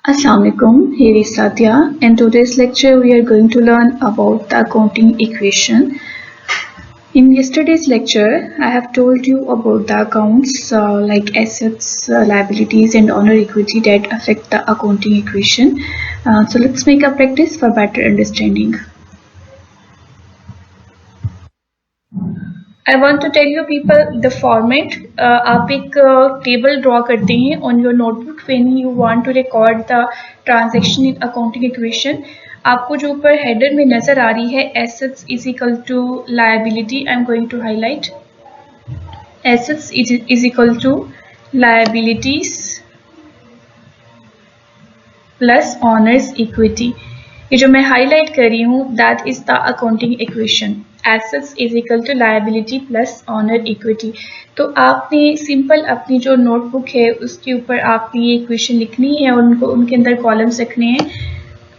Assalamualaikum, here is Satya. In today's lecture we are going to learn about the accounting equation. In yesterday's lecture I have told you about the accounts like assets, liabilities and owner equity that affect the accounting equation. So let's make a practice for better understanding. I want to tell you people the format. आप एक table draw करते हैं on your notebook when you want to record the transaction in accounting equation. आपको जो ऊपर header में नजर आ रही है assets is equal to liability. I'm going to highlight assets is equal to liabilities plus owners equity. ये जो मैं highlight कर रही हूँ that is the accounting equation. Assets is equal to liability plus owner equity. तो आपने simple अपनी जो नोटबुक है उसके ऊपर आपने ये इक्वेशन लिखनी है और उनको उनके अंदर कॉलम्स रखने हैं.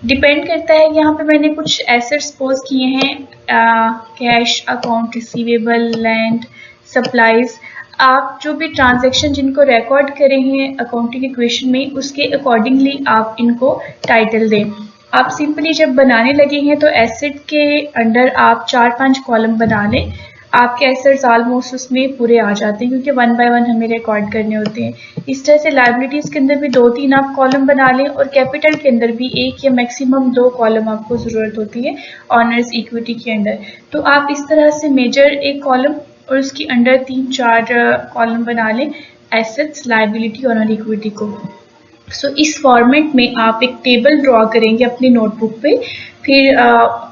डिपेंड करता है यहाँ पे मैंने कुछ एसेट्स सपोज किए हैं cash, account receivable, land, supplies. आप जो भी ट्रांजैक्शन जिनको रिकॉर्ड करे हैं अकाउंटिंग इक्वेशन में उसके अकॉर्डिंगली आप इनको टाइटल दें. आप सिंपली जब बनाने लगे हैं तो एसेट के अंडर आप 4-5 कॉलम बना लें. आपके एसेट्स ऑलमोस्ट उसमें पूरे आ जाते हैं क्योंकि 1 बाय 1 हमें रिकॉर्ड करने होते हैं. इस तरह से लायबिलिटीज़ के अंदर भी 2-3 आप कॉलम बना लें और कैपिटल के अंदर भी 1 या मैक्सिमम 2 कॉलम आपको ज़रूरत होती है ऑनर्स इक्विटी के अंदर. तो आप इस तरह से मेजर एक कॉलम और उसके अंडर 3-4 कॉलम बना लें एसेट्स, लायबिलिटी और इक्विटी को. सो इस फॉर्मेट में आप एक टेबल ड्रॉ करेंगे अपनी नोटबुक पे, फिर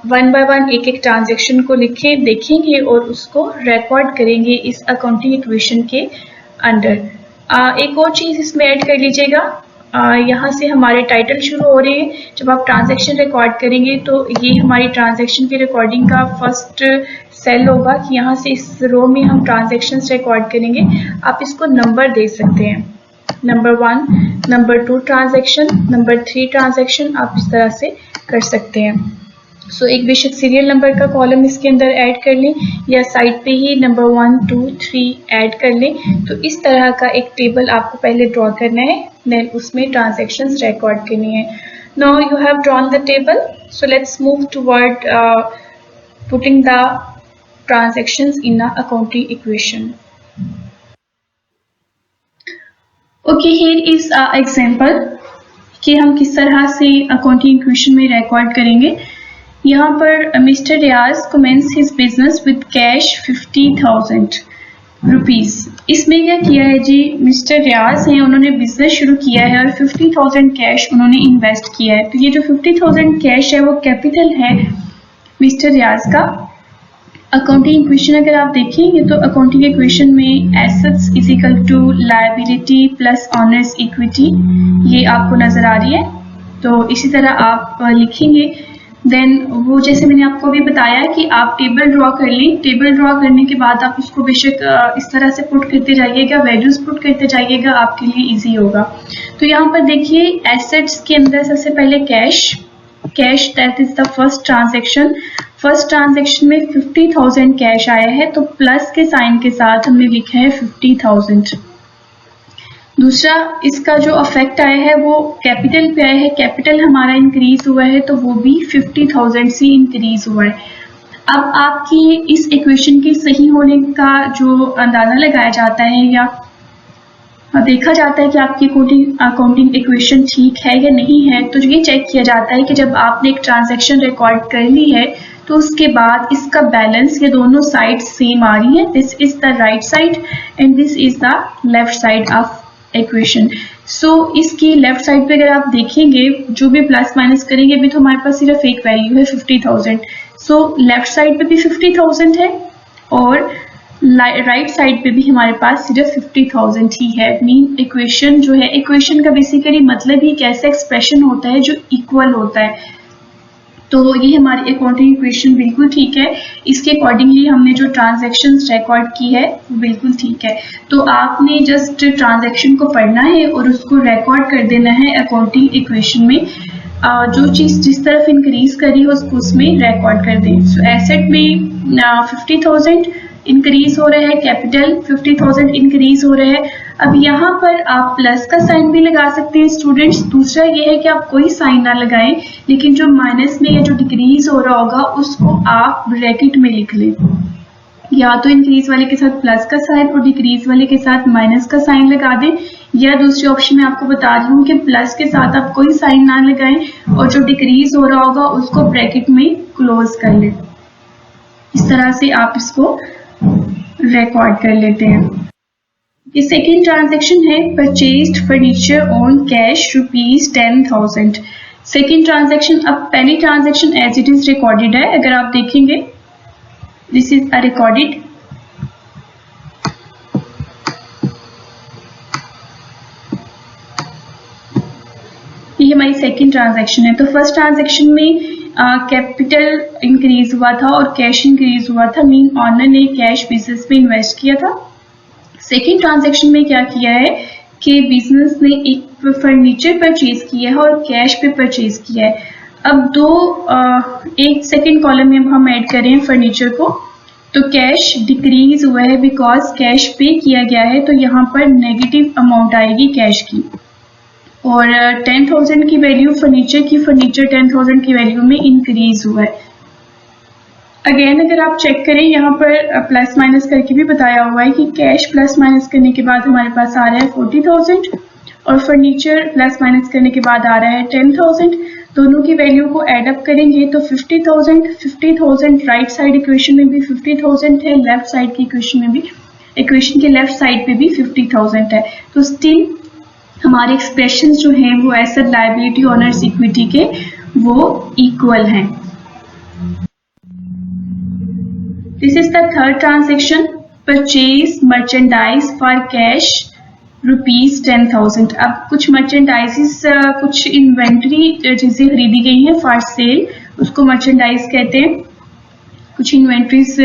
1 बाय 1 एक ट्रांजैक्शन को लिखें, देखेंगे और उसको रिकॉर्ड करेंगे इस अकाउंटिंग इक्वेशन के अंडर. एक और चीज़ इसमें ऐड कर लीजिएगा, यहाँ से हमारे टाइटल शुरू हो रहे हैं. जब आप ट्रांजैक्शन रिकॉर्ड करेंगे तो ये हमारी ट्रांजैक्शन की रिकॉर्डिंग का फर्स्ट सेल होगा कि यहाँ से इस रो में हम ट्रांजैक्शंस रिकॉर्ड करेंगे. आप इसको नंबर दे सकते हैं, number 1, number 2 transaction, number 3 transaction, आप इस तरह से कर सकते हैं. सो एक बेशक सीरियल नंबर का कॉलम इसके अंदर ऐड कर लें या साइड पे ही नंबर 1, 2, 3 ऐड कर लें. तो इस तरह का एक टेबल आपको पहले ड्रॉ करना है, देन उसमें ट्रांजैक्शंस रिकॉर्ड करनी है. Now you have drawn the table, so let's move toward putting the transactions in a accounting equation. Okay, here is example कि हम किस तरह से अकाउंटिंग इक्वेशन में रिकॉर्ड करेंगे. यहाँ पर mister Riyaz commences his business with cash 50,000 rupees. इसमें क्या किया है जी, मिस्टर रियाज हैं, उन्होंने बिजनेस शुरू किया है और 50,000 कैश उन्होंने इन्वेस्ट किया है. तो ये जो 50,000 कैश है वो कैपिटल है मिस्टर रियाज का. अकाउंटिंग इक्वेशन अगर आप देखेंगे तो अकाउंटिंग इक्वेशन में assets is equal to liability plus owner's equity ये आपको नजर आ रही है. तो इसी तरह आप लिखेंगे. देन वो जैसे मैंने आपको अभी बताया कि आप टेबल ड्रॉ कर लें. टेबल ड्रॉ करने के बाद आप उसको बेशक इस तरह से पुट करते जाइएगा, वैल्यूज पुट करते जाइएगा, आपके लिए इजी होगा. तो यहाँ पर देखिए एसेट्स के अंदर सबसे पहले cash that is the first transaction. First transaction में 50,000 कैश आया है तो प्लस के साइन के साथ हमने लिखा है 50,000. दूसरा इसका जो अफेक्ट आया है वो कैपिटल पे आया है. कैपिटल हमारा इंक्रीज हुआ है तो वो भी 50,000 से इंक्रीज हुआ है. अब आपकी इस इक्वेशन के सही होने का जो अंदाजा लगाया जाता है या देखा जाता है कि आपकी अकाउंटिंग इक्वेशन ठीक है या नहीं है, तो ये चेक किया जाता है कि जब आपने एक ट्रांजैक्शन रिकॉर्ड कर ली है तो उसके बाद इसका बैलेंस ये दोनों साइड सेम आ रही है. This is the right side and this is the left side of equation. So इसकी लेफ्ट साइड पे अगर आप देखेंगे जो भी प्लस माइनस करेंगे अभी तो हमारे पास सिर्फ एक वैल्यू है 50,000. सो लेफ्ट साइड पे भी 50,000 है और राइट साइड पे भी हमारे पास सिर्फ 50,000 ही है. मीन इक्वेशन जो है, इक्वेशन का बेसिकली मतलब ही एक ऐसा एक्सप्रेशन होता है जो इक्वल होता है. तो ये हमारी अकाउंटिंग इक्वेशन बिल्कुल ठीक है. इसके अकॉर्डिंगली हमने जो ट्रांजैक्शंस रिकॉर्ड की है वो बिल्कुल ठीक है. तो आपने जस्ट ट्रांजैक्शन को पढ़ना है और उसको रिकॉर्ड कर देना है अकाउंटिंग इक्वेशन में. जो चीज़ जिस तरफ इंक्रीज करी हो उसको उसमें रिकॉर्ड कर दें. सो एसेट में 50,000 इंक्रीज हो रहा है, कैपिटल 50,000 इंक्रीज हो रहा है, अब यहाँ पर आप प्लस का साइन भी लगा सकते हैं स्टूडेंट्स। दूसरा ये है कि आप कोई साइन ना लगाएं, लेकिन जो माइनस में या जो डिक्रीज हो रहा होगा उसको आप ब्रैकेट में लिख लें। या तो इंक्रीज वाले के साथ प्लस का साइन और डिक्रीज वाले के साथ माइनस का साइन लगा दें, या दूसरी ऑप्शन में आपको बता रही हूँ कि प्लस के साथ आप कोई साइन ना लगाएं और जो डिक्रीज हो रहा होगा उसको ब्रैकेट में क्लोज कर लें। इस तरह से आप इसको रिकॉर्ड कर लेते हैं। ये सेकेंड ट्रांजेक्शन है purchased furniture on cash ₹10,000। Second transaction, अब पहली transaction as it is recorded है। अगर आप देखेंगे दिस इज अ रिकॉर्डेड, ये हमारी सेकेंड ट्रांजेक्शन है। तो फर्स्ट ट्रांजेक्शन में कैपिटल इंक्रीज हुआ था और कैश इंक्रीज हुआ था, मीन ऑनर ने कैश बिजनेस में इन्वेस्ट किया था। सेकेंड ट्रांजेक्शन में क्या किया है कि बिजनेस ने एक फर्नीचर परचेज किया है और कैश पे परचेज किया है। अब एक सेकेंड कॉलम में हम ऐड करें फर्नीचर को, तो कैश डिक्रीज हुआ है बिकॉज कैश पे किया गया है, तो यहाँ पर नेगेटिव अमाउंट आएगी कैश की। और 10,000 की वैल्यू फर्नीचर की, फर्नीचर 10,000 की वैल्यू में इंक्रीज हुआ है। अगेन अगर आप चेक करें यहाँ पर प्लस माइनस करके भी बताया हुआ है कि कैश प्लस माइनस करने के बाद हमारे पास आ रहा है 40,000 और फर्नीचर प्लस माइनस करने के बाद आ रहा है 10,000। दोनों की वैल्यू को एड अप करेंगे तो 50,000 राइट साइड इक्वेशन में भी 50,000 है, लेफ्ट साइड की इक्वेशन में भी, इक्वेशन के लेफ्ट साइड पे भी 50,000 है। तो स्टिल हमारे एक्सप्रेशंस जो हैं वो एसेट लायबिलिटी ओनर्स इक्विटी के वो इक्वल हैं। This is the third transaction, purchase merchandise for cash ₹10,000। अब कुछ मर्चेंडाइजेस, कुछ इन्वेंट्री चीजें खरीदी गई हैं फॉर सेल, उसको मर्चेंडाइज कहते हैं। कुछ इन्वेंट्रीज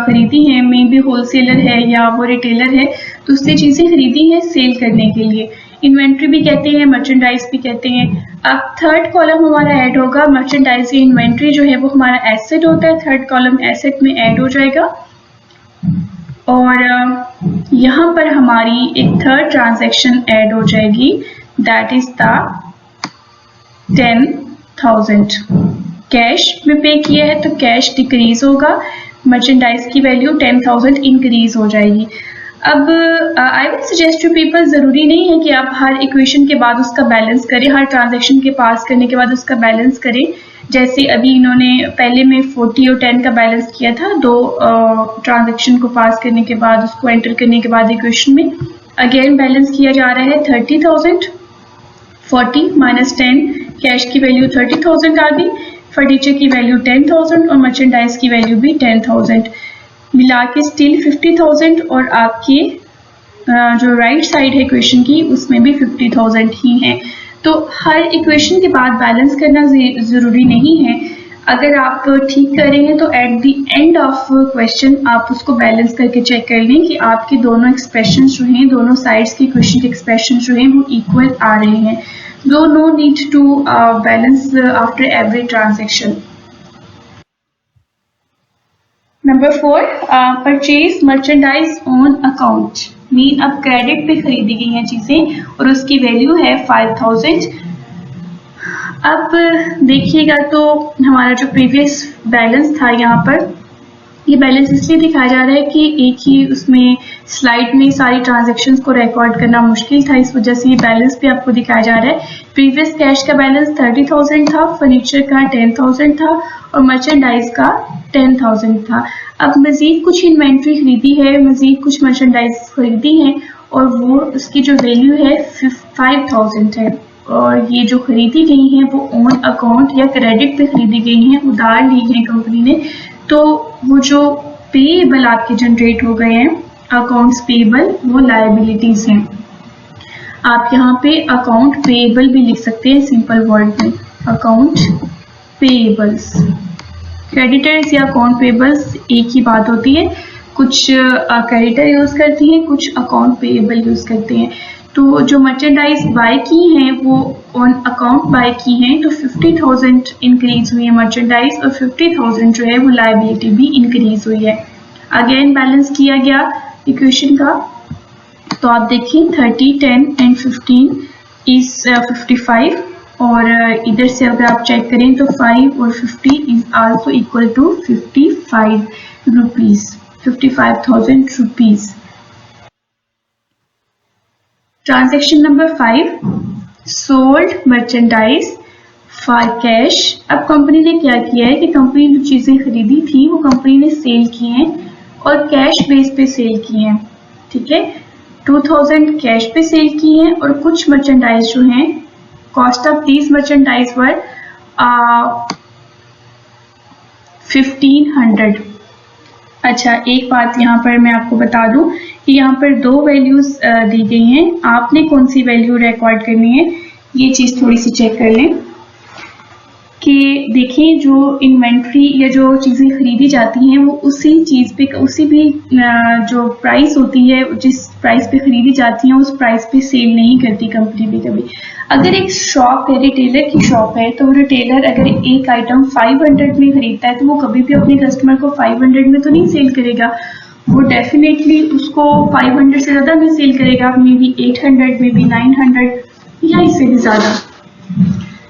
खरीदी हैं, मे बी होलसेलर है या वो रिटेलर है, तो उससे चीजें खरीदी हैं सेल करने के लिए। इन्वेंट्री भी कहते हैं, मर्चेंडाइज भी कहते हैं। अब थर्ड कॉलम हमारा ऐड होगा, मर्चेंडाइज या इन्वेंट्री जो है वो हमारा एसेट होता है, थर्ड कॉलम एसेट में ऐड हो जाएगा। और यहाँ पर हमारी एक थर्ड ट्रांजैक्शन ऐड हो जाएगी, दैट इज द 10,000। कैश में पे किया है तो कैश डिक्रीज होगा, मर्चेंडाइज की वैल्यू 10,000 इंक्रीज हो जाएगी। अब I would suggest to people, जरूरी नहीं है कि आप हर इक्वेशन के बाद उसका बैलेंस करें, हर ट्रांजैक्शन के पास करने के बाद उसका बैलेंस करें। जैसे अभी इन्होंने पहले में 40 और 10 का बैलेंस किया था, दो ट्रांजैक्शन को पास करने के बाद, उसको एंटर करने के बाद इक्वेशन में अगेन बैलेंस किया जा रहा है 30,000। 40 माइनस 10, कैश की वैल्यू 30,000 आ गई, फर्नीचर की वैल्यू 10,000 और मर्चेंडाइज की वैल्यू भी 10,000, मिला के स्टिल 50,000। और आपकी जो राइट साइड है इक्वेशन की उसमें भी 50,000 ही है। तो हर इक्वेशन के बाद बैलेंस करना जरूरी नहीं है। अगर आप ठीक करेंगे तो at the end of question आप उसको बैलेंस करके चेक कर लें कि आपके दोनों एक्सप्रेशन जो हैं, दोनों साइड्स की इक्वेशन के एक्सप्रेशन जो हैं वो इक्वल आ रहे हैं। दो no need to balance after every transaction. Number 4, purchase merchandise on account, mean अब क्रेडिट पे खरीदी गई हैं चीजें और उसकी वैल्यू है 5,000। अब देखिएगा तो हमारा जो प्रीवियस बैलेंस था, यहाँ पर ये बैलेंस इसलिए दिखाया जा रहा है कि एक ही उसमें स्लाइड में सारी ट्रांजैक्शंस को रिकॉर्ड करना मुश्किल था, इस वजह से ये बैलेंस भी आपको दिखाया जा रहा है। प्रीवियस कैश का बैलेंस 30,000 था, फर्नीचर का 10,000 था और मर्चेंडाइज का 10,000 था। अब मजीद कुछ इन्वेंट्री खरीदी है, मजीद कुछ मर्चेंडाइज खरीदी है और वो उसकी जो वैल्यू है 5,000 है। और ये जो खरीदी गई हैं वो ऑन अकाउंट या क्रेडिट पे खरीदी गई हैं, उधार ली है कंपनी ने, तो वो जो पेएबल आपके जनरेट हो गए हैं, अकाउंट्स पेएबल, वो लायबिलिटीज हैं। आप यहाँ पे अकाउंट पेएबल भी लिख सकते हैं सिंपल वर्ड में, अकाउंट पेएबल्स। क्रेडिटर्स या अकाउंट पेएबल्स एक ही बात होती है, कुछ क्रेडिटर यूज करती हैं, कुछ अकाउंट पेएबल यूज करते हैं। तो जो मर्चेंडाइज बाय की हैं वो ऑन अकाउंट बाय की हैं, तो 50,000 इंक्रीज हुई है मर्चेंडाइज और 50,000 जो है वो लायबिलिटी भी इंक्रीज हुई है। अगेन बैलेंस किया गया इक्वेशन का, तो आप देखिए 30, 10 एंड 15 इज 55 और इधर से अगर आप चेक करें तो 5 और 50 is also equal to 55 rupees, 55,000 rupees. Transaction number 5, sold merchandise for cash. अब कंपनी ने क्या किया है कि कंपनी ने जो चीजें खरीदी थी वो कंपनी ने सेल की हैं और कैश बेस पे सेल की हैं, ठीक है। 2000 कैश पे सेल की हैं और कुछ मर्चेंडाइज जो हैं, कॉस्ट ऑफ दीज मर्चेंडाइज वर 1500। अच्छा, एक बात यहाँ पर मैं आपको बता दूं कि यहाँ पर दो वैल्यूज दी गई हैं, आपने कौन सी वैल्यू रिकॉर्ड करनी है ये चीज थोड़ी सी चेक कर लें कि देखिए जो इन्वेंट्री या जो चीजें खरीदी जाती हैं वो उसी चीज पे, उसी भी जो प्राइस होती है, जिस प्राइस पे खरीदी जाती है उस प्राइस पे सेल नहीं करती कंपनी भी कभी। अगर एक शॉप है, रिटेलर की शॉप है, तो रिटेलर अगर एक आइटम 500 में खरीदता है तो वो कभी भी अपने कस्टमर को 500 में तो नहीं सेल करेगा, वो डेफिनेटली उसको 500 से ज्यादा में सेल करेगा, मे बी 800, मे बी 900 या इससे भी ज्यादा।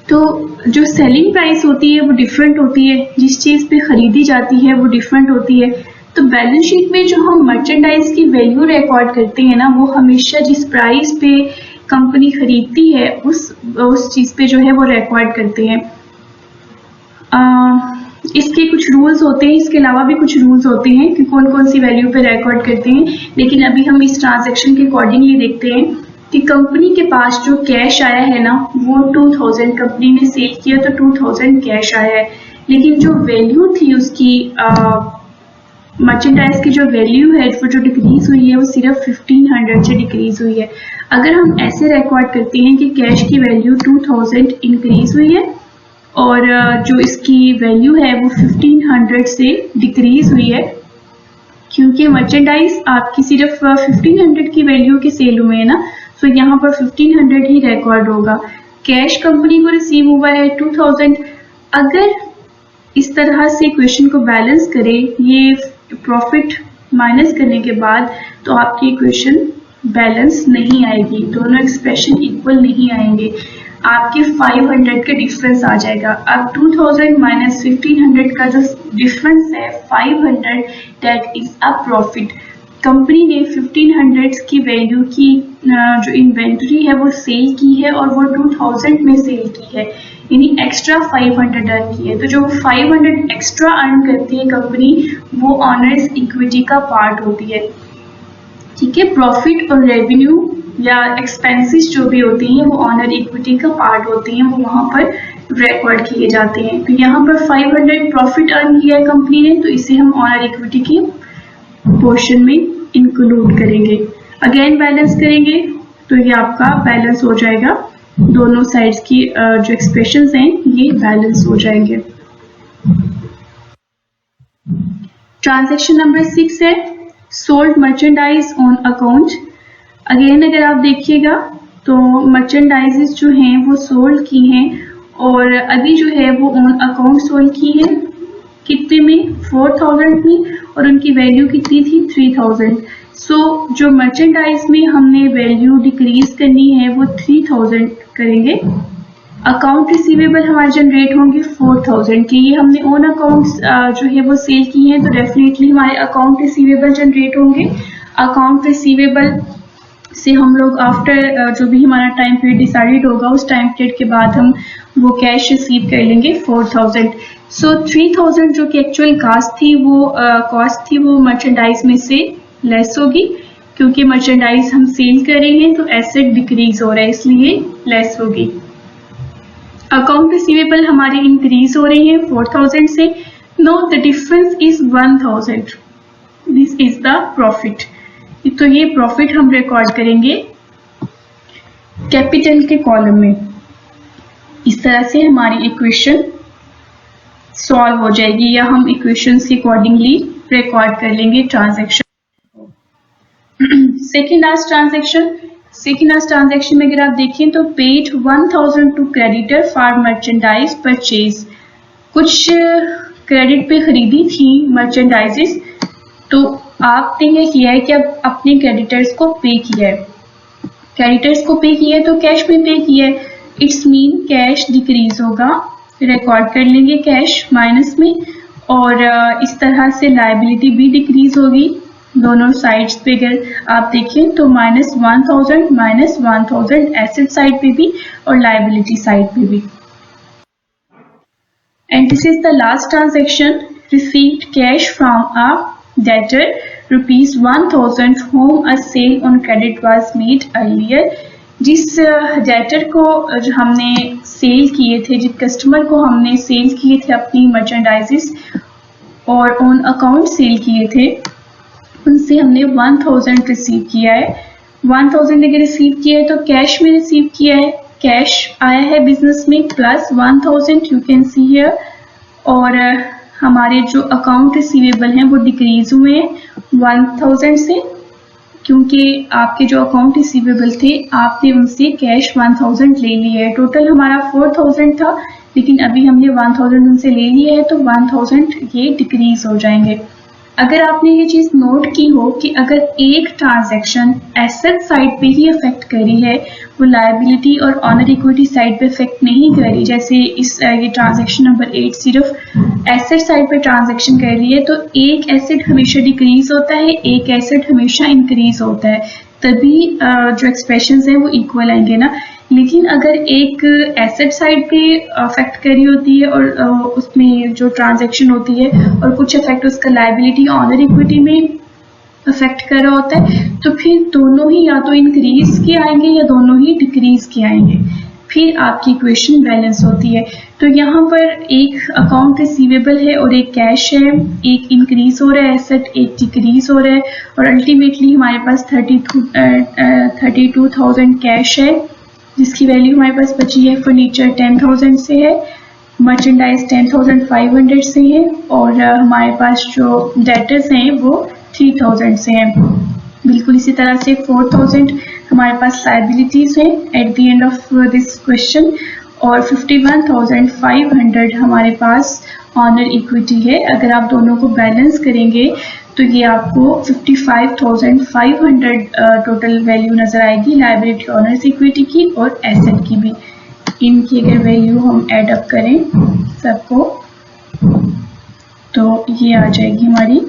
तो जो सेलिंग प्राइस होती है वो डिफरेंट होती है, जिस चीज पे खरीदी जाती है वो डिफरेंट होती है। तो बैलेंस शीट में जो हम मर्चेंडाइज की वैल्यू रिकॉर्ड करते हैं ना, वो हमेशा जिस प्राइस पे कंपनी खरीदती है उस चीज पे जो है वो रिकॉर्ड करते हैं। इसके कुछ रूल्स होते हैं, इसके अलावा भी कुछ रूल्स होते हैं कि कौन कौन सी वैल्यू पे रिकॉर्ड करते हैं, लेकिन अभी हम इस ट्रांजैक्शन के अकॉर्डिंगली देखते हैं कि कंपनी के पास जो कैश आया है ना वो 2000, कंपनी ने सेल किया तो 2000 कैश आया है, लेकिन जो वैल्यू थी उसकी मर्चेंडाइज की जो वैल्यू है वो जो डिक्रीज हुई है वो सिर्फ 1500 से डिक्रीज हुई है। अगर हम ऐसे रिकॉर्ड करते हैं कि कैश की वैल्यू 2000 इंक्रीज हुई है और जो इसकी वैल्यू है वो 1500 से डिक्रीज हुई है, क्योंकि मर्चेंडाइज आपकी सिर्फ 1500 की वैल्यू के सेल हुए है ना, तो यहाँ पर 1500 ही रिकॉर्ड होगा। कैश कंपनी को रिसीव हुआ है 2000। अगर इस तरह से क्वेश्चन को बैलेंस करें, ये प्रॉफिट माइनस करने के बाद, तो आपकी इक्वेशन बैलेंस नहीं आएगी, दोनों एक्सप्रेशन इक्वल नहीं आएंगे, आपके 500 का डिफरेंस आ जाएगा। अब 2000 माइनस 1500 का जो डिफरेंस है 500, that is a profit. Company ने 1500 की वैल्यू की जो इन्वेंट्री है वो सेल की है और वो 2000 में सेल की है, यानी एक्स्ट्रा 500 अर्न की है। तो जो 500 एक्स्ट्रा अर्न करती है कंपनी वो ऑनर्स इक्विटी का पार्ट होती है, ठीक है। प्रॉफिट और रेवेन्यू या एक्सपेंसेस जो भी होती हैं वो ऑनर इक्विटी का पार्ट होती हैं, वो वहां पर रिकॉर्ड किए जाते हैं। तो यहाँ पर 500 प्रॉफिट अर्न किया है कंपनी ने, तो इसे हम ऑनर इक्विटी की पोर्शन में इंक्लूड करेंगे। अगेन बैलेंस करेंगे तो ये आपका बैलेंस हो जाएगा, दोनों साइड्स की जो एक्सप्रेशंस हैं ये बैलेंस हो जाएंगे। ट्रांजैक्शन नंबर 6 है sold merchandise on account. Again अगर आप देखिएगा तो मर्चेंडाइजेस जो हैं वो सोल्ड की हैं और अभी जो है वो ऑन अकाउंट सोल्ड की है, कितने में, 4000 में, और उनकी वैल्यू कितनी थी, 3000। सो जो मर्चेंडाइज में हमने वैल्यू डिक्रीज करनी है वो 3000 करेंगे। अकाउंट रिसीवेबल हमारे जनरेट होंगे 4000 की, ये हमने ओन अकाउंट्स जो है वो सेल की हैं, तो डेफिनेटली हमारे अकाउंट रिसीवेबल जनरेट होंगे। अकाउंट रिसीवेबल से हम लोग आफ्टर जो भी हमारा टाइम पीरियड डिसाइडेड होगा उस टाइम पीरियड के बाद हम वो कैश रिसीव कर लेंगे 4000। सो 3000 जो कि एक्चुअल कॉस्ट थी वो मर्चेंडाइज में से लेस होगी, क्योंकि मर्चेंडाइज हम सेल कर रहे हैं तो एसेट डिक्रीज हो रहा है इसलिए लेस होगी। अकाउंट रिसीवेबल हमारे इंक्रीज हो रही है 4000 से। Know the difference is 1000, this is the profit. तो ये प्रॉफिट हम रिकॉर्ड करेंगे कैपिटल के कॉलम में। इस तरह से हमारी इक्वेशन सॉल्व हो जाएगी, या हम इक्वेशन के अकॉर्डिंगली रिकॉर्ड कर लेंगे ट्रांजैक्शन। सेकेंड लास्ट ट्रांजैक्शन में अगर आप देखें तो paid 1000 to creditor for merchandise purchase. कुछ क्रेडिट पे खरीदी थी मर्चेंडाइजेस, तो आपने ये किया है कि अब अपने क्रेडिटर्स को पे किया है, क्रेडिटर्स को पे किया है तो कैश में पे किया है, इट्स मीन कैश डिक्रीज होगा, रिकॉर्ड कर लेंगे कैश माइनस में, और इस तरह से लायबिलिटी भी डिक्रीज होगी दोनों साइड्स पे। अगर आप देखें तो -1000 एसेट साइड पे भी और लायबिलिटी साइड पे भी। And this is the last transaction, received cash from a debtor ₹1000 whom a sale on credit was made earlier। जिस डेटर को जो हमने सेल किए थे, जिस कस्टमर को हमने सेल किए थे अपनी मर्चेंडाइजेस और ऑन अकाउंट सेल किए थे, उनसे हमने 1000 रिसीव किया है। 1000 अगर रिसीव किया है तो कैश में रिसीव किया है, कैश आया है बिजनेस में plus 1000 you can see here, और हमारे जो अकाउंट रिसीवेबल हैं वो डिक्रीज हुए हैं 1000 से, क्योंकि आपके जो अकाउंट रिसीवेबल थे आपने उनसे कैश 1000 ले लिया है। टोटल हमारा 4000 था, लेकिन अभी हमने 1000 उनसे ले लिया है तो 1000 ये डिक्रीज हो जाएंगे। अगर आपने ये चीज़ नोट की हो कि अगर एक ट्रांजैक्शन एसेट साइड पे ही अफेक्ट करी है, वो लायबिलिटी और ऑनर इक्विटी साइड पे अफेक्ट नहीं करी, जैसे ये ट्रांजैक्शन नंबर 8 सिर्फ एसेट साइड पे ट्रांजैक्शन कर रही है, तो एक एसेट हमेशा डिक्रीज होता है, एक एसेट हमेशा इंक्रीज होता है, तभी जो एक्सप्रेशंस हैं वो इक्वल आएंगे ना। लेकिन अगर एक एसेट साइड पे अफेक्ट करी होती है और उसमें जो ट्रांजैक्शन होती है और कुछ अफेक्ट उसका लायबिलिटी ऑनर इक्विटी में अफेक्ट कर रहा होता है, तो फिर दोनों ही या तो इंक्रीज के आएंगे या दोनों ही डिक्रीज के आएंगे, फिर आपकी इक्वेशन बैलेंस होती है। तो यहाँ पर एक अकाउंट रिसीवेबल है और एक कैश है, एक इंक्रीज हो रहा है एसेट, एक डिक्रीज हो रहा है, और अल्टीमेटली हमारे पास 32,000 कैश है, जिसकी वैल्यू हमारे पास बची है। फर्नीचर 10,000 से है, मर्चेंडाइज 10,500 से है, और हमारे पास जो डेटर्स हैं वो 3000 से हैं। बिल्कुल इसी तरह से 4000 हमारे पास लायबिलिटीज हैं at the end of this question, और 51,500 हमारे पास ऑनर इक्विटी है। अगर आप दोनों को बैलेंस करेंगे तो ये आपको 55,500 टोटल वैल्यू नजर आएगी, लायबिलिटी ऑनर्स इक्विटी की और एसेट की भी। इनकी अगर वैल्यू हम ऐड अप करें सबको, तो ये आ जाएगी हमारी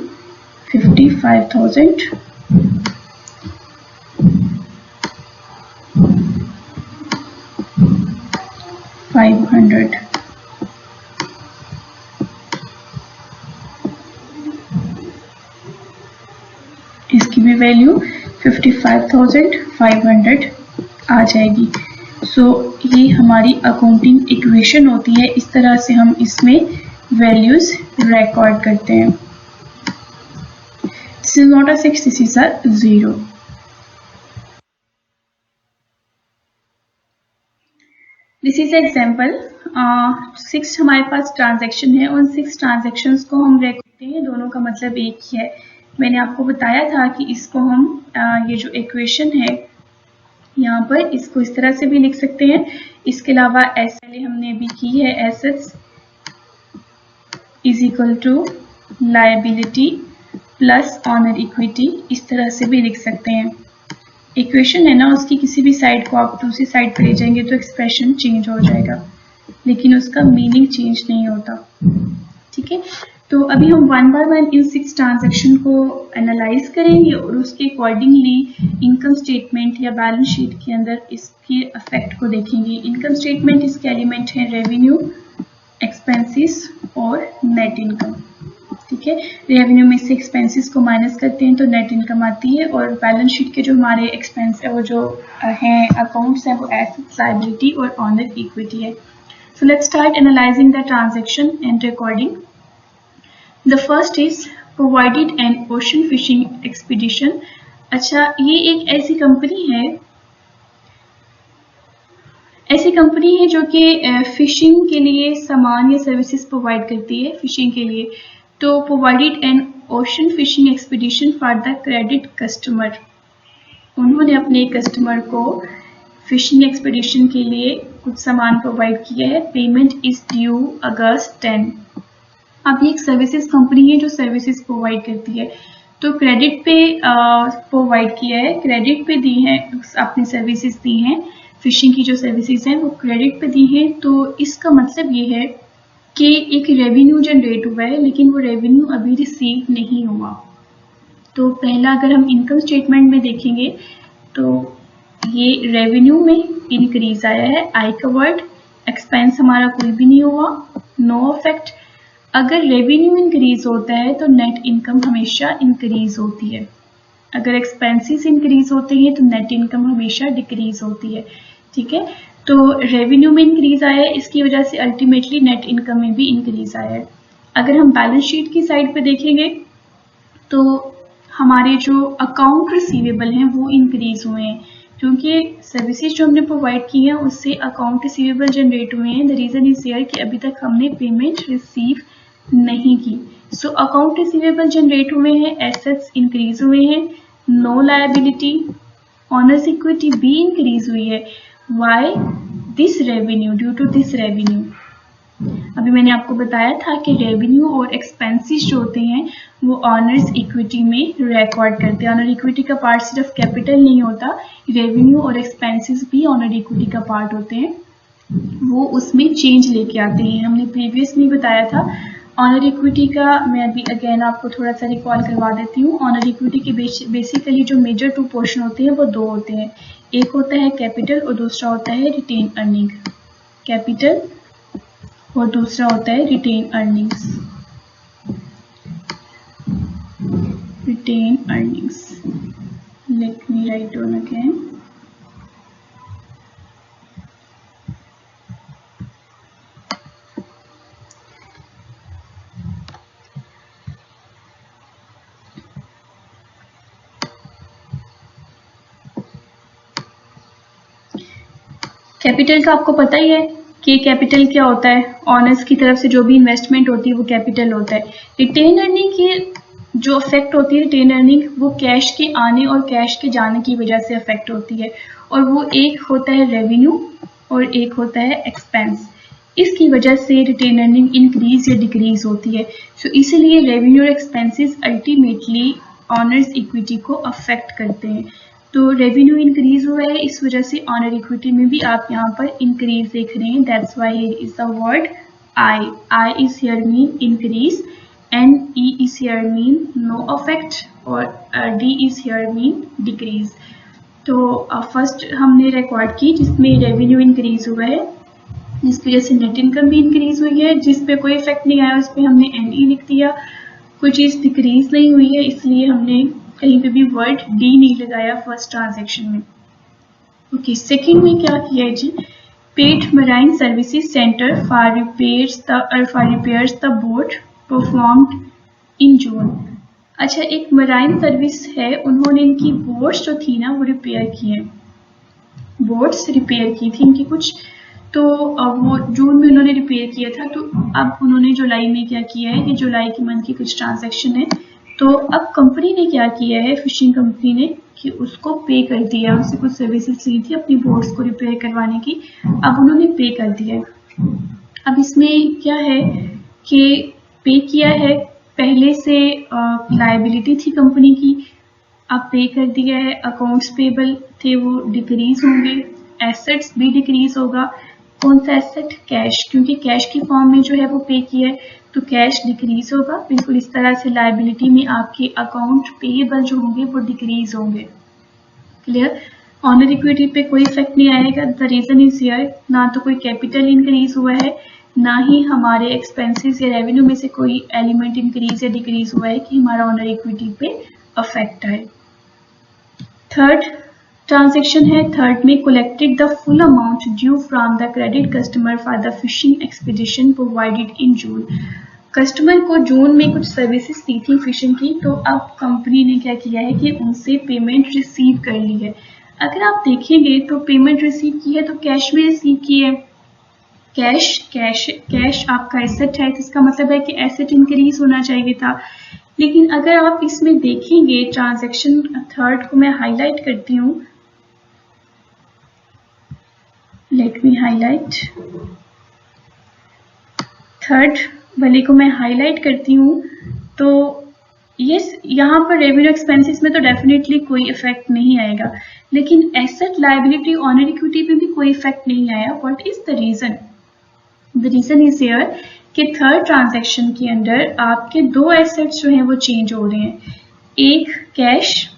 55,500 इसकी भी वैल्यू 55,500 आ जाएगी। सो ये हमारी अकाउंटिंग इक्वेशन होती है, इस तरह से हम इसमें वैल्यूज रिकॉर्ड करते हैं। This is not a 6, this is a 0। This is example. 6 हमारे पास ट्रांजैक्शन है, उन 6 ट्रांजैक्शंस को हम रिकॉर्ड करते हैं, दोनों का मतलब एक ही है। मैंने आपको बताया था कि इसको हम ये जो इक्वेशन है यहाँ पर, इसको इस तरह से भी लिख सकते हैं। इसके अलावा पहले हमने भी की है, assets is equal to liability plus owner equity, इस तरह से भी लिख सकते हैं। इक्वेशन है ना, उसकी किसी भी साइड को आप दूसरी साइड पर ले जाएंगे तो एक्सप्रेशन चेंज हो जाएगा, लेकिन उसका मीनिंग चेंज नहीं होता। ठीक है, तो अभी हम one by one in 6 transaction को एनालाइज करेंगे और उसके अकॉर्डिंगली इनकम स्टेटमेंट या बैलेंस शीट के अंदर इसके इफेक्ट को देखेंगे। इनकम स्टेटमेंट इसके एलिमेंट हैं रेवेन्यू, एक्सपेंसेस और नेट इनकम। ठीक है, रेवेन्यू में से एक्सपेंसेस को माइनस करते हैं तो नेट इनकम आती है, और बैलेंस शीट के जो हमारे एक्सपेंस है वो जो हैं अकाउंट्स हैं वो एसेट्स, लायबिलिटी और ऑनर इक्विटी है। So let's start analysing the transaction and recording. The first is provided an ocean fishing expedition। अच्छा, ये एक ऐसी कंपनी है जो कि फिशिंग के लिए सामान या सर्विसेज प्रोवाइड करती है फिशिंग के लिए। तो provided N ocean fishing expedition for the credit customer, उन्होंने अपने कस्टमर को फिशिंग एक्सपीडिशन के लिए कुछ सामान प्रोवाइड किया है। Payment is due August 10। अब ये एक सर्विसेज कंपनी है जो सर्विसेज प्रोवाइड करती है, तो क्रेडिट पे प्रोवाइड किया है, क्रेडिट पे दी है, अपनी सर्विसेज दी हैं, फिशिंग की जो सर्विसेज हैं वो क्रेडिट पे दी हैं। तो इसका मतलब ये है कि एक रेवेन्यू जनरेट हुआ है लेकिन वो रेवेन्यू अभी रिसीव नहीं हुआ। तो पहला अगर हम इनकम स्टेटमेंट में देखेंगे तो ये रेवेन्यू में इंक्रीज आया है, आई कवर्ड, एक्सपेंस हमारा कोई भी नहीं हुआ, नो इफेक्ट। अगर रेवेन्यू इंक्रीज होता है तो नेट इनकम हमेशा इंक्रीज होती है, अगर एक्सपेंसेस इंक्रीज होते हैं तो नेट इनकम हमेशा डिक्रीज होती है। ठीक है, तो रेवेन्यू में इंक्रीज आया है, इसकी वजह से अल्टीमेटली नेट इनकम में भी इंक्रीज आया है। अगर हम बैलेंस शीट की साइड पे देखेंगे तो हमारे जो अकाउंट रिसीवेबल हैं वो इंक्रीज हुए हैं, क्योंकि सर्विसेज जो हमने प्रोवाइड की हैं उससे अकाउंट रिसीवेबल जनरेट हुए हैं। द रीजन इज हियर कि अभी तक हमने पेमेंट रिसीव नहीं की। सो अकाउंट रिसीवेबल जनरेट हुए हैं, एसेट्स इंक्रीज हुए हैं, नो लायबिलिटी, ऑनर्स इक्विटी भी इंक्रीज हुई है। Why? This revenue, due to this revenue. अभी मैंने आपको बताया था कि रेवेन्यू और एक्सपेंसेस जो होते हैं वो ऑनर्स इक्विटी में रिकॉर्ड करते हैं। ऑनर इक्विटी का पार्ट सिर्फ कैपिटल नहीं होता, रेवेन्यू और एक्सपेंसेस भी ऑनर इक्विटी का पार्ट होते हैं, वो उसमें चेंज लेके आते हैं। हमने प्रीवियस में बताया था ऑनर इक्विटी का, मैं अभी अगेन आपको थोड़ा सा रिकॉल करवा देती हूँ। ऑनर इक्विटी के बेसिकली जो मेजर टू पोर्शन होते हैं वो दो होते हैं, एक होता है कैपिटल और दूसरा होता है रिटेन अर्निंग। कैपिटल और दूसरा होता है retained earnings. Retained earnings, let me write down again. Capital का आपको पता ही है कि कैपिटल क्या होता है, ऑनर्स की तरफ से जो भी इन्वेस्टमेंट होती है वो कैपिटल होता है। रिटेन अर्निंग की जो अफेक्ट होती है, रिटेन अर्निंग वो कैश के आने और कैश के जाने की वजह से अफेक्ट होती है, और वो एक होता है रेवेन्यू और एक होता है एक्सपेंस। इसकी वजह से रिटेन अर्निंग इंक्रीज या डिक्रीज होती है। सो इसीलिए रेवेन्यू और एक्सपेंसेस अल्टीमेटली ऑनर्स इक्विटी को अफेक्ट करते हैं। तो रेवेन्यू इंक्रीज हुआ है, इस वजह से ऑनर इक्विटी में भी आप यहाँ पर इंक्रीज देख रहे हैं। That's why here is the word I. I is here mean increase and E is here mean no affect और D is here mean decrease. तो फर्स्ट हमने रिकॉर्ड की जिसमें रेवेन्यू इंक्रीज हुआ है, जिसकी वजह से नेट इनकम भी इंक्रीज हुई है। जिस पे कोई इफेक्ट नहीं आया उस पर हमने एन ई लिख दिया। कोई चीज़ डिक्रीज नहीं हुई है इसलिए हमने कहीं पे भी वर्ड डी नहीं लगाया फर्स्ट ट्रांजैक्शन में। ओके, सेकंड में क्या किया है जी, paid marine services centre for repairs the boat performed in June. अच्छा, एक मराइन सर्विस है, उन्होंने इनकी बोट्स जो थी ना वो रिपेयर की है, बोट्स रिपेयर की थी इनकी कुछ, तो वो जून में उन्होंने रिपेयर किया था। तो अब उन्होंने जुलाई में क्या किया है कि जुलाई के मंथ की कुछ ट्रांजैक्शन है, तो अब कंपनी ने क्या किया है, फिशिंग कंपनी ने, कि उसको पे कर दिया। उससे कुछ सर्विसेज ली थी अपनी बोट्स को रिपेयर करवाने की, अब उन्होंने पे कर दिया है। अब इसमें क्या है कि पे किया है, पहले से लायबिलिटी थी कंपनी की, अब पे कर दिया है, अकाउंट्स पेबल थे वो डिक्रीज होंगे, एसेट्स भी डिक्रीज होगा। कौन सा एसेट? कैश, क्योंकि कैश की फॉर्म में जो है वो पे किया है तो कैश डिक्रीज होगा। बिल्कुल इस तरह से लायबिलिटी में आपके अकाउंट पेएबल जो होंगे वो डिक्रीज होंगे। क्लियर? ऑनर इक्विटी पे कोई इफेक्ट नहीं आएगा। द रीजन इज हियर, ना तो कोई कैपिटल इंक्रीज हुआ है, ना ही हमारे एक्सपेंसेस या रेवेन्यू में से कोई एलिमेंट इंक्रीज या डिक्रीज हुआ है कि हमारा ऑनर इक्विटी पे अफेक्ट आए। थर्ड ट्रांजेक्शन है, थर्ड में collected the full amount due from the credit customer for the fishing expedition provided in June. Customer को जून में कुछ सर्विसेज दी थी फिशिंग की, तो अब कंपनी ने क्या किया है कि उनसे पेमेंट रिसीव कर ली है। अगर आप देखेंगे तो पेमेंट रिसीव की है तो कैश में रिसीव की है। कैश आपका एसेट है, इसका मतलब है कि एसेट इंक्रीज होना चाहिए था। लेकिन अगर आप इसमें देखेंगे ट्रांजैक्शन थर्ड को मैं हाईलाइट करती हूँ, लेट मी हाईलाइट, थर्ड वाले को मैं हाईलाइट करती हूँ, तो यस, यहाँ पर रेवेन्यू एक्सपेंसेस में तो डेफिनेटली कोई इफेक्ट नहीं आएगा, लेकिन एसेट लायबिलिटी ऑनर इक्विटी पे भी कोई इफेक्ट नहीं आया। What is the reason? The reason is here कि थर्ड ट्रांजैक्शन के अंदर आपके दो एसेट्स जो हैं वो चेंज हो रहे हैं। एक कैश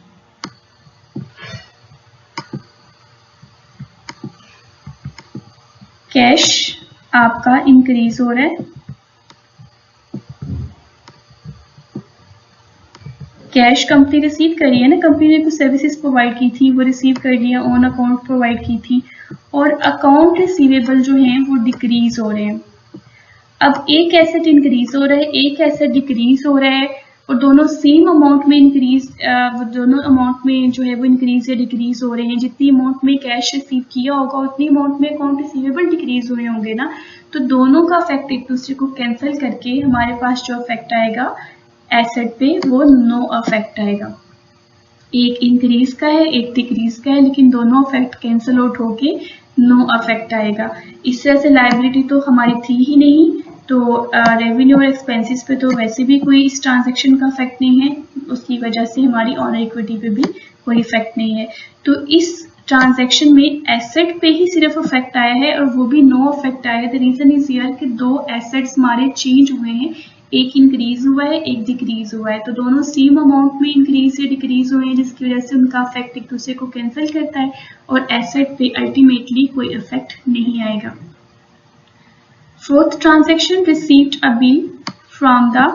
आपका इंक्रीज हो रहा है, कैश कंपनी रिसीव करी है ना, कंपनी ने कुछ सर्विसेज प्रोवाइड की थी, वो रिसीव कर लिया, ऑन अकाउंट प्रोवाइड की थी, और अकाउंट रिसीवेबल जो हैं वो डिक्रीज हो रहे हैं। अब एक एसेट इंक्रीज हो रहा है, एक एसेट डिक्रीज हो रहा है, और दोनों सेम अमाउंट में इंक्रीज, दोनों अमाउंट में जो है वो इंक्रीज या डिक्रीज हो रहे हैं। जितनी अमाउंट में कैश रिसीव किया होगा उतनी अमाउंट में अकाउंट रिसीवेबल डिक्रीज हुए होंगे ना, तो दोनों का इफेक्ट एक दूसरे को कैंसिल करके हमारे पास जो इफेक्ट आएगा एसेट पे वो नो इफेक्ट आएगा। एक इंक्रीज का है, एक डिक्रीज का है, लेकिन दोनों इफेक्ट कैंसिल आउट होके नो इफेक्ट आएगा। इस तरह से लायबिलिटी तो हमारी थी ही नहीं, तो रेवेन्यू और एक्सपेंसेस पे तो वैसे भी कोई इस ट्रांजैक्शन का इफेक्ट नहीं है, उसकी वजह से हमारी ऑनर इक्विटी पे भी कोई इफेक्ट नहीं है। तो इस ट्रांजैक्शन में एसेट पे ही सिर्फ इफेक्ट आया है, और वो भी नो इफेक्ट आया है। द रीजन इज हियर कि दो एसेट्स हमारे चेंज हुए हैं, एक इंक्रीज हुआ है, एक डिक्रीज हुआ है, तो दोनों सेम अमाउंट में इंक्रीज या डिक्रीज हुए हैं, जिसकी वजह से उनका इफेक्ट एक दूसरे को कैंसिल करता है, और एसेट पे अल्टीमेटली कोई इफेक्ट नहीं आएगा। Fourth transaction, received a bill from the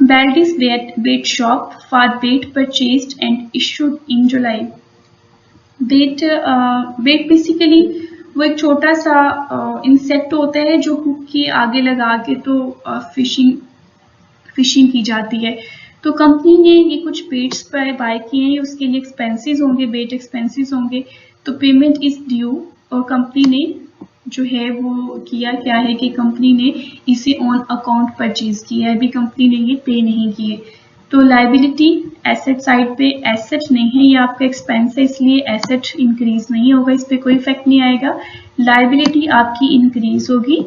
Baldy's bait shop for bait purchased and issued in July. Bait basically वो एक छोटा सा इंसेक्ट होता है जो हुक के आगे लगा के तो फिशिंग की जाती है। तो कंपनी ने ये कुछ बेट्स पर बाय किए हैं, उसके लिए एक्सपेंसेस होंगे, बेट एक्सपेंसेस होंगे, तो पेमेंट इज ड्यू, और कंपनी ने जो है वो किया क्या है कि कंपनी ने इसे ऑन अकाउंट परचेज किया है, अभी कंपनी ने ये पे नहीं किए। तो लायबिलिटी एसेट साइड पे एसेट नहीं है, ये आपका एक्सपेंस है, इसलिए एसेट इंक्रीज नहीं होगा, इस पे कोई इफेक्ट नहीं आएगा। लायबिलिटी आपकी इंक्रीज होगी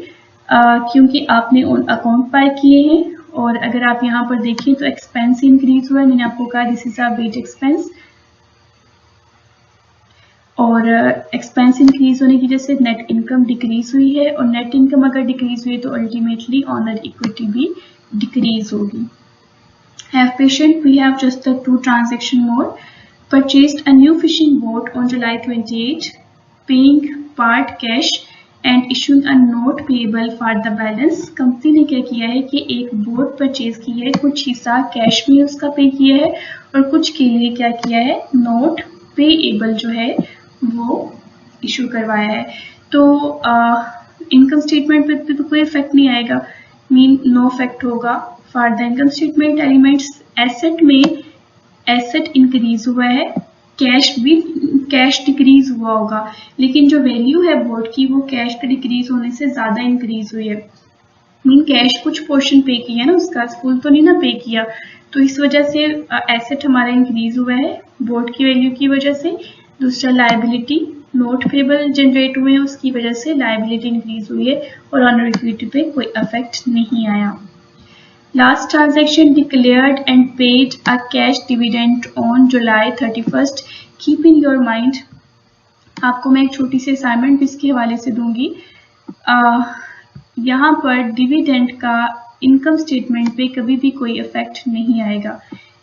क्योंकि आपने ऑन अकाउंट बाय किए हैं, और अगर आप यहाँ पर देखें तो एक्सपेंस इंक्रीज हुआ है, मैंने आपको कहा this is a wage expense, और एक्सपेंस इंक्रीज होने की वजह से नेट इनकम डिक्रीज हुई है, और नेट इनकम अगर डिक्रीज हुई तो अल्टीमेटली ऑनर इक्विटी भी डिक्रीज होगी। Have patient, we have just the two transaction more. Purchased a new fishing boat on July 28, paying part cash and issuing a note payable for the balance. Company ने क्या किया है कि एक boat purchase की है, कुछ हिस्सा कैश में उसका पे किया है, और कुछ के लिए क्या किया है, नोट पेएबल जो है वो इशू करवाया है। तो इनकम स्टेटमेंट पे तो कोई इफेक्ट नहीं आएगा, मीन नो इफेक्ट होगा। For the income statement elements, asset में एसेट इंक्रीज हुआ है, कैश डिक्रीज हुआ होगा, लेकिन जो वैल्यू है बोर्ड की वो कैश के डिक्रीज होने से ज्यादा इंक्रीज हुई है, मीन कैश कुछ पोर्शन पे किया ना, उसका फुल तो नहीं ना पे किया, तो इस वजह से एसेट हमारा इंक्रीज हुआ है बोर्ड की वैल्यू की वजह से। दूसरा लायबिलिटी नोट पेबल जनरेट हुए हैं, उसकी वजह से लायबिलिटी इंक्रीज हुई है, और ऑनर इक्विटी पे कोई इफेक्ट नहीं आया। Last transaction, declared and paid a cash dividend on July 31। Keep in your mind, आपको मैं एक छोटी सी असाइनमेंट इसके हवाले से दूंगी। यहाँ पर डिविडेंड का इनकम स्टेटमेंट पे कभी भी कोई इफेक्ट नहीं आएगा,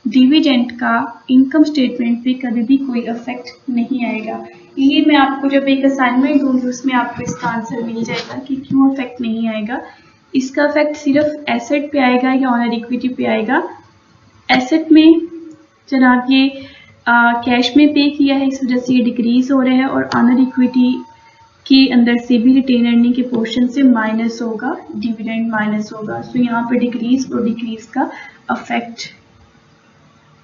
डिविडेंड का इनकम स्टेटमेंट पे कभी भी कोई इफेक्ट नहीं आएगा। ये मैं आपको जब एक असाइनमेंट दूंगी उसमें आपको इसका आंसर मिल जाएगा कि क्यों इफेक्ट नहीं आएगा। इसका इफेक्ट सिर्फ एसेट पे आएगा या ऑनर इक्विटी पे आएगा। एसेट में जनाब ये कैश में पे किया है, इस वजह से ये डिक्रीज हो रहा है, और ऑनर इक्विटी के अंदर से भी रिटेन अर्निंग के पोर्शन से माइनस होगा, डिविडेंड माइनस होगा। सो यहाँ पे डिक्रीज और डिक्रीज का इफेक्ट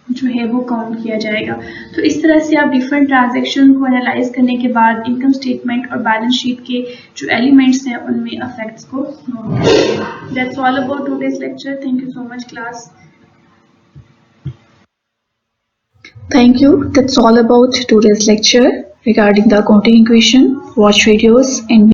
जो है वो काउंट किया जाएगा। तो इस तरह से आप डिफरेंट ट्रांजैक्शन को एनालाइज करने के बाद इनकम स्टेटमेंट और बैलेंस शीट के जो एलिमेंट्स हैं उनमें इफेक्ट्स को नोट करेंगे। That's all about today's lecture. Thank you so much class. Thank you. That's all about today's lecture regarding the accounting equation. Watch videos and